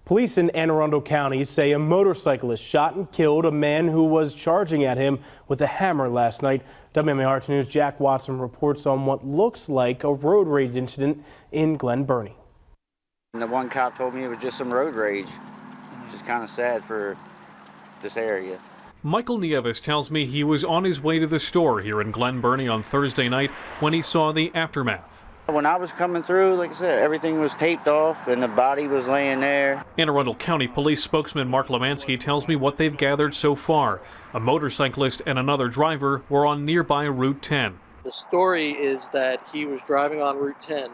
Police in Anne Arundel County say a motorcyclist shot and killed a man who was charging at him with a hammer last night. WMAR News' Jack Watson reports on what looks like a road rage incident in Glen Burnie. And the one cop told me it was just some road rage, which is kind of sad for this area. Michael Nieves tells me he was on his way to the store here in Glen Burnie on Thursday night when he saw the aftermath. When I was coming through, like I said, everything was taped off and the body was laying there. Anne Arundel County Police spokesman Mark Lemansky tells me what they've gathered so far. A motorcyclist and another driver were on nearby Route 10. The story is that he was driving on Route 10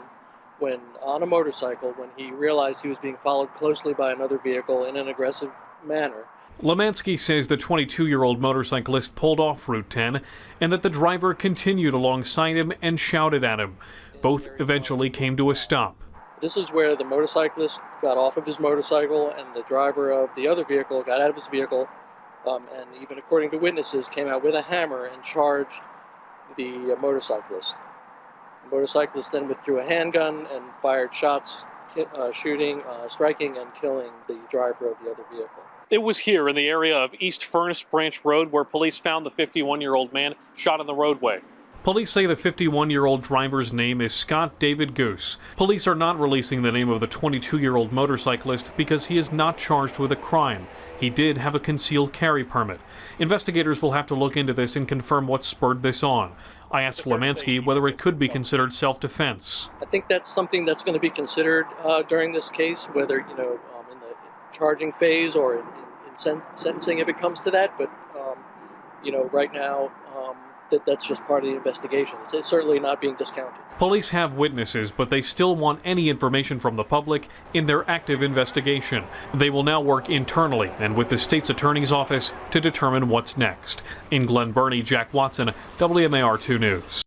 on a motorcycle when he realized he was being followed closely by another vehicle in an aggressive manner. Lemansky says the 22-year-old motorcyclist pulled off Route 10 and that the driver continued alongside him and shouted at him. Both eventually came to a stop. This is where the motorcyclist got off of his motorcycle and the driver of the other vehicle got out of his vehicle and even according to witnesses came out with a hammer and charged the motorcyclist. The motorcyclist then withdrew a handgun and fired shots, shooting, striking and killing the driver of the other vehicle. It was here in the area of East Furnace Branch Road where police found the 51-year-old man shot in the roadway. Police say the 51-year-old driver's name is Scott David Guhse. Police are not releasing the name of the 22-year-old motorcyclist because he is not charged with a crime. He did have a concealed carry permit. Investigators will have to look into this and confirm what spurred this on. I asked Lemansky whether it could be considered self-defense. I think that's something that's going to be considered during this case, whether, in the charging phase or in sentencing if it comes to that. But, right now, that's just part of the investigation. It's certainly not being discounted. Police have witnesses, but they still want any information from the public in their active investigation. They will now work internally and with the state's attorney's office to determine what's next. In Glen Burnie, Jack Watson, WMAR 2 News.